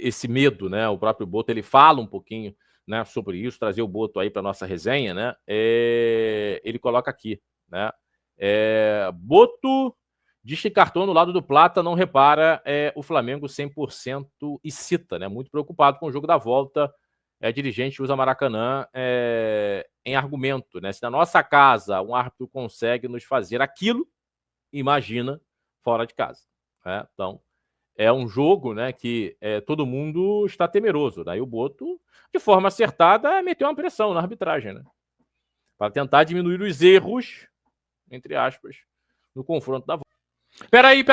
esse medo, né? O próprio Boto, ele fala um pouquinho, né, sobre isso, trazer o Boto aí para nossa resenha, né? Ele coloca aqui, né? Boto diz que cartão no lado do Plata não repara o Flamengo 100% e cita, né? Muito preocupado com o jogo da volta. Dirigente usa Maracanã em argumento, né? Se na nossa casa um árbitro consegue nos fazer aquilo, imagina fora de casa, né? Então, é um jogo, né, que todo mundo está temeroso. Daí o Boto, de forma acertada, meteu uma pressão na arbitragem, né? Para tentar diminuir os erros, entre aspas, no confronto da volta. Peraí.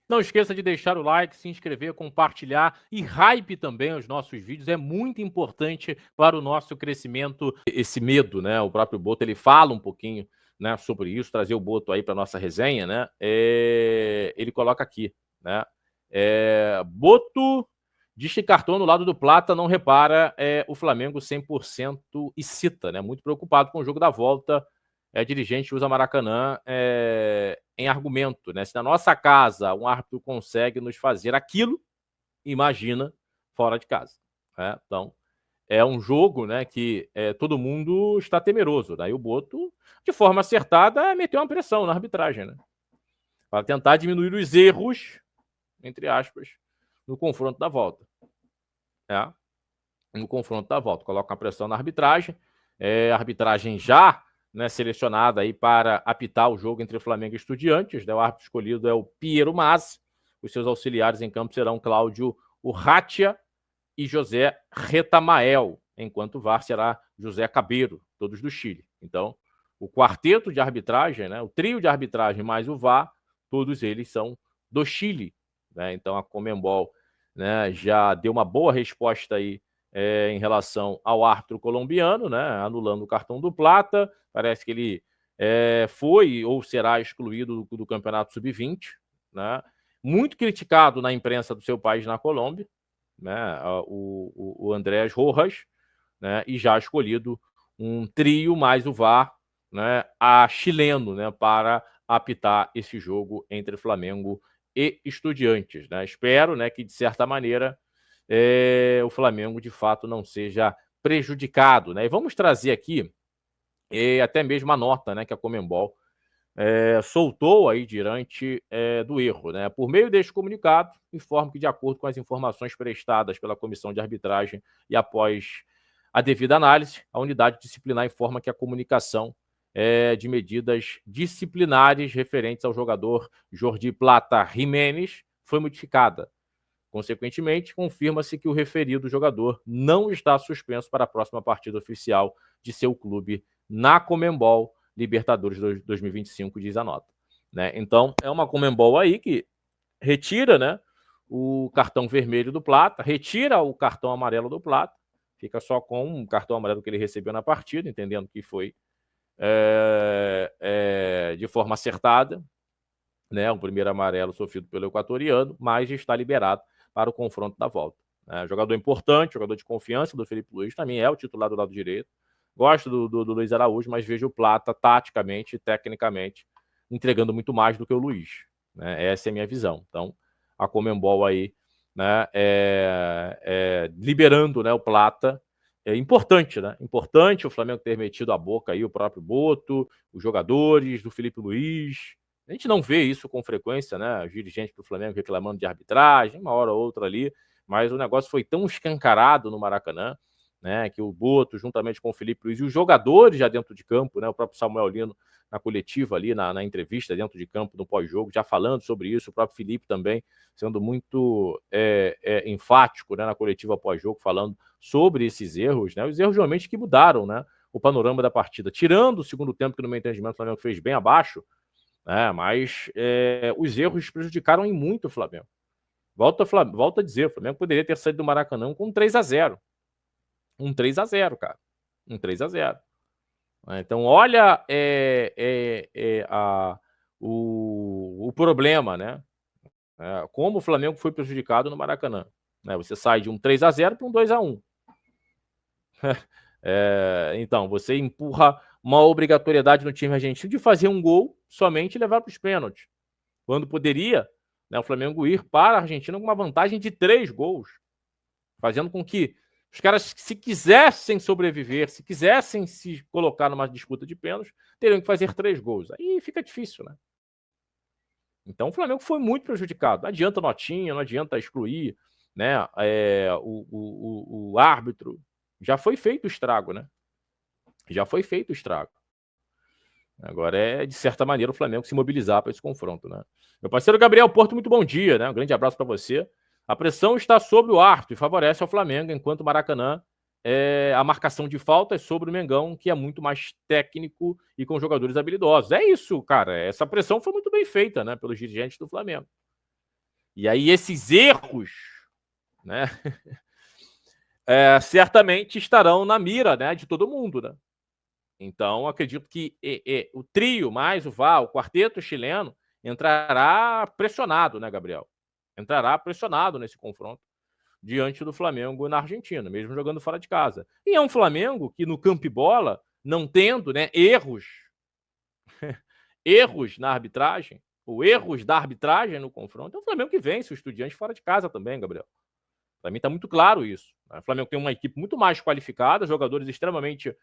Não esqueça de deixar o like, se inscrever, compartilhar e hype também os nossos vídeos. É muito importante para o nosso crescimento. Esse medo, né? O próprio Boto, ele fala um pouquinho, né, sobre isso, trazer o Boto aí para nossa resenha, né? Ele coloca aqui, né? Boto diz que cartão no lado do Plata não repara o Flamengo 100% e cita, né? Muito preocupado com o jogo da volta. Dirigente usa Maracanã em argumento, né? Se na nossa casa um árbitro consegue nos fazer aquilo, imagina fora de casa, né? Então, é um jogo, né, que todo mundo está temeroso. Daí o Boto, de forma acertada, meteu uma pressão na arbitragem, né? Para tentar diminuir os erros, entre aspas, no confronto da volta. No confronto da volta. Coloca uma pressão na arbitragem. A arbitragem já, né, selecionada aí para apitar o jogo entre Flamengo e Estudiantes. Né? O árbitro escolhido é o Piero Masi. Os seus auxiliares em campo serão Cláudio Urratia e José Retamael, enquanto o VAR será José Cabeiro, todos do Chile. Então, o quarteto de arbitragem, né, o trio de arbitragem mais o VAR, todos eles são do Chile. Né? Então, a Conmebol, né, já deu uma boa resposta aí em relação ao árbitro colombiano, né, anulando o cartão do Plata. Parece que ele foi ou será excluído do Campeonato Sub-20, né? Muito criticado na imprensa do seu país, na Colômbia, né, o Andrés Rojas, né, e já escolhido um trio mais o VAR, né, chileno, né, para apitar esse jogo entre Flamengo e Estudiantes. Né? Espero, né, que, de certa maneira, o Flamengo, de fato, não seja prejudicado. Né? E vamos trazer aqui até mesmo a nota, né, que a Conmebol soltou aí diante do erro. Né? Por meio deste comunicado, informo que, de acordo com as informações prestadas pela comissão de arbitragem e após a devida análise, a unidade disciplinar informa que a comunicação de medidas disciplinares referentes ao jogador Jordi Plata Jiménez foi modificada. Consequentemente, confirma-se que o referido jogador não está suspenso para a próxima partida oficial de seu clube na Conmebol Libertadores 2025, diz a nota. Né? Então, é uma Conmebol aí que retira, né, o cartão vermelho do Plata, retira o cartão amarelo do Plata, fica só com o cartão amarelo que ele recebeu na partida, entendendo que foi de forma acertada, né, o primeiro amarelo sofrido pelo equatoriano, mas está liberado para o confronto da volta. Jogador importante, jogador de confiança do Felipe Luiz, também é o titular do lado direito. Gosto do Luiz Araújo, mas vejo o Plata, taticamente e tecnicamente, entregando muito mais do que o Luiz. Né? Essa é a minha visão. Então, a Conmebol aí, né, liberando, né, o Plata. É importante, né? Importante o Flamengo ter metido a boca aí o próprio Boto, os jogadores, do Felipe Luiz. A gente não vê isso com frequência, né? Os dirigentes do Flamengo reclamando de arbitragem, uma hora ou outra ali, mas o negócio foi tão escancarado no Maracanã, né? Que o Boto, juntamente com o Felipe Luiz e os jogadores já dentro de campo, né? O próprio Samuel Lino na coletiva ali, na entrevista dentro de campo, no pós-jogo, já falando sobre isso, o próprio Felipe também sendo muito enfático, né, na coletiva pós-jogo, falando sobre esses erros, né? Os erros realmente que mudaram, né, o panorama da partida. Tirando o segundo tempo, que no meu entendimento o Flamengo fez bem abaixo, mas os erros prejudicaram em muito o Flamengo. Volto a dizer, o Flamengo poderia ter saído do Maracanã com 3-0. Um 3-0, cara. Um 3-0. Então, olha o problema, né? Como o Flamengo foi prejudicado no Maracanã. Você sai de um 3-0 para um 2-1. Então, você empurra uma obrigatoriedade no time argentino de fazer um gol somente e levar para os pênaltis. Quando poderia, né, o Flamengo ir para a Argentina com uma vantagem de 3 gols. fazendo com que os caras, se quisessem sobreviver, se quisessem se colocar numa disputa de pênaltis, teriam que fazer 3 gols. Aí fica difícil, né? Então o Flamengo foi muito prejudicado. Não adianta notinha, não adianta excluir, né, o árbitro. Já foi feito o estrago, né? Já foi feito o estrago. Agora é, de certa maneira, o Flamengo se mobilizar para esse confronto, né? Meu parceiro Gabriel Porto, muito bom dia, né? Um grande abraço para você. A pressão está sobre o árbitro e favorece ao Flamengo, enquanto o Maracanã a marcação de falta é sobre o Mengão, que é muito mais técnico e com jogadores habilidosos. É isso, cara. Essa pressão foi muito bem feita, né, pelos dirigentes do Flamengo. E aí esses erros, né, certamente estarão na mira, né, de todo mundo, né? Então, acredito que o trio, mais o VAR, o quarteto chileno, entrará pressionado, né, Gabriel? Entrará pressionado nesse confronto diante do Flamengo na Argentina, mesmo jogando fora de casa. E é um Flamengo que no campo e bola, não tendo, né, erros na arbitragem, ou erros da arbitragem no confronto, é um Flamengo que vence o Estudiantes fora de casa também, Gabriel. Para mim está muito claro isso. O Flamengo tem uma equipe muito mais qualificada, jogadores extremamente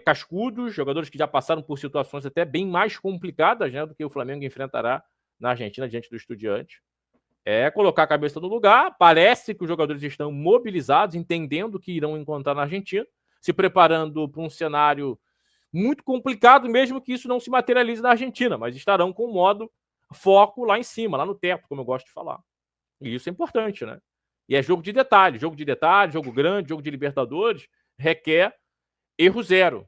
cascudos, jogadores que já passaram por situações até bem mais complicadas, né, do que o Flamengo enfrentará na Argentina diante do Estudiantes. É colocar a cabeça no lugar. Parece que os jogadores estão mobilizados, entendendo o que irão encontrar na Argentina, se preparando para um cenário muito complicado, mesmo que isso não se materialize na Argentina, mas estarão com o modo foco lá em cima, lá no teto, como eu gosto de falar. E isso é importante, né? E é jogo de detalhe, jogo grande, jogo de Libertadores, requer erro zero,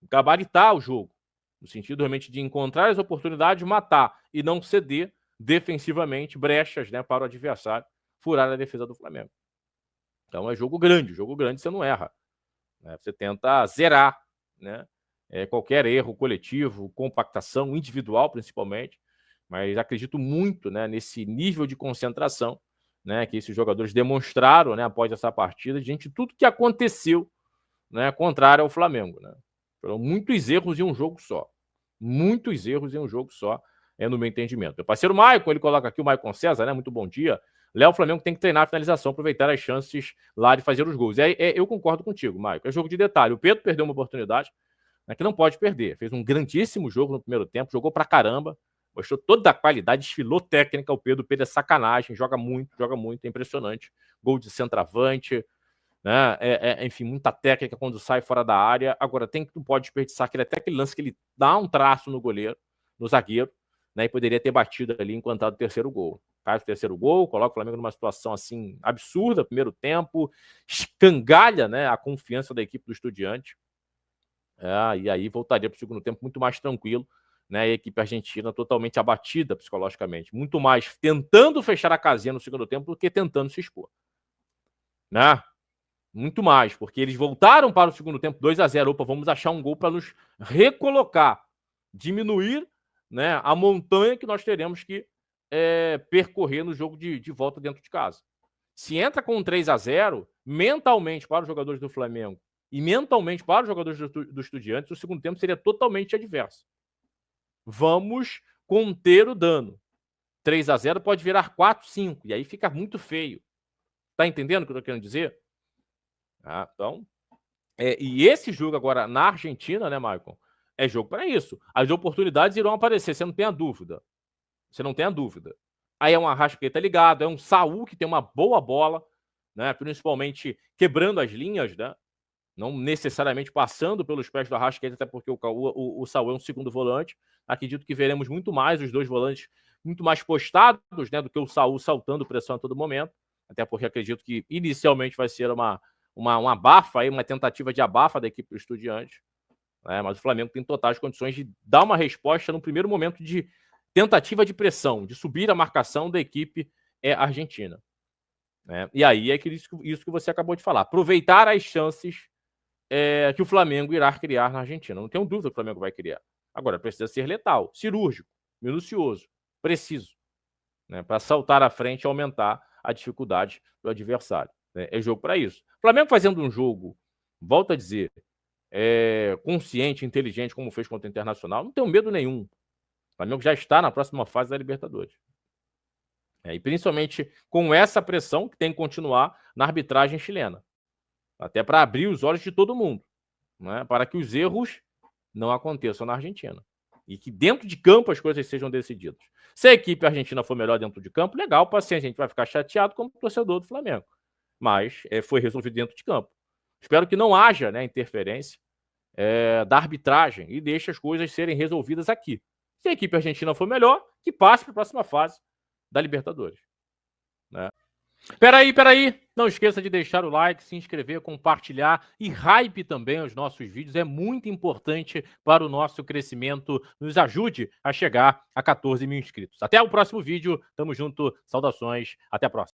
gabaritar o jogo, no sentido realmente de encontrar as oportunidades, matar e não ceder defensivamente brechas, né, para o adversário furar a defesa do Flamengo. Então é jogo grande você não erra, né? Você tenta zerar, né, qualquer erro coletivo, compactação individual principalmente, mas acredito muito, né, nesse nível de concentração, né, que esses jogadores demonstraram, né, após essa partida, diante de tudo que aconteceu, né, contrário ao Flamengo, né? Foram muitos erros em um jogo só. Muitos erros em um jogo só, no meu entendimento. Meu parceiro Maicon, ele coloca aqui o Maicon César, né? Muito bom dia. Léo, o Flamengo tem que treinar a finalização, aproveitar as chances lá de fazer os gols. Eu concordo contigo, Maicon. É jogo de detalhe. O Pedro perdeu uma oportunidade, né, que não pode perder. Fez um grandíssimo jogo no primeiro tempo, jogou pra caramba, mostrou toda a qualidade, desfilou técnica. O Pedro é sacanagem, joga muito, é impressionante. Gol de centroavante, né? Enfim, muita técnica quando sai fora da área. Agora, não pode desperdiçar até aquele lance que ele dá um traço no goleiro, no zagueiro, né? E poderia ter batido ali enquanto o terceiro gol. Faz o terceiro gol, coloca o Flamengo numa situação assim absurda, primeiro tempo, escangalha, né, a confiança da equipe do Estudiante. E aí voltaria para o segundo tempo muito mais tranquilo, né? E a equipe argentina totalmente abatida psicologicamente, muito mais tentando fechar a casinha no segundo tempo do que tentando se expor, né? Muito mais, porque eles voltaram para o segundo tempo 2-0. Opa, vamos achar um gol para nos recolocar, diminuir, né, a montanha que nós teremos que percorrer no jogo de volta dentro de casa. Se entra com um 3-0, mentalmente para os jogadores do Flamengo e mentalmente para os jogadores do Estudiantes, o segundo tempo seria totalmente adverso. Vamos conter o dano. 3-0 pode virar 4-5, e aí fica muito feio. Tá entendendo o que eu tô querendo dizer? Então, e esse jogo agora na Argentina, né, Michael? É jogo para isso. As oportunidades irão aparecer, você não tem a dúvida. Aí é um Arrascaeta ligado, é um Saúl que tem uma boa bola, né? Principalmente quebrando as linhas, né? Não necessariamente passando pelos pés do Arrascaeta, até porque o Saúl é um segundo volante. Acredito que veremos muito mais os dois volantes muito mais postados, né, do que o Saúl saltando pressão a todo momento. Até porque acredito que inicialmente vai ser uma abafa, aí, uma tentativa de abafa da equipe do Estudiantes. Mas o Flamengo tem totais condições de dar uma resposta no primeiro momento de tentativa de pressão, de subir a marcação da equipe argentina. E aí é isso que você acabou de falar. Aproveitar as chances que o Flamengo irá criar na Argentina. Não tenho dúvida que o Flamengo vai criar. Agora, precisa ser letal, cirúrgico, minucioso, preciso, né, para saltar à frente e aumentar a dificuldade do adversário. É jogo para isso. O Flamengo fazendo um jogo, volto a dizer, consciente, inteligente, como fez contra o Internacional, não tenho medo nenhum. O Flamengo já está na próxima fase da Libertadores. E principalmente com essa pressão que tem que continuar na arbitragem chilena. Até para abrir os olhos de todo mundo, né, para que os erros não aconteçam na Argentina. E que dentro de campo as coisas sejam decididas. Se a equipe argentina for melhor dentro de campo, legal, paciência, a gente vai ficar chateado como torcedor do Flamengo. Mas foi resolvido dentro de campo. Espero que não haja, né, interferência da arbitragem e deixe as coisas serem resolvidas aqui. Se a equipe argentina for melhor, que passe para a próxima fase da Libertadores. Né? Peraí. Não esqueça de deixar o like, se inscrever, compartilhar e hype também os nossos vídeos. É muito importante para o nosso crescimento. Nos ajude a chegar a 14 mil inscritos. Até o próximo vídeo. Tamo junto. Saudações. Até a próxima.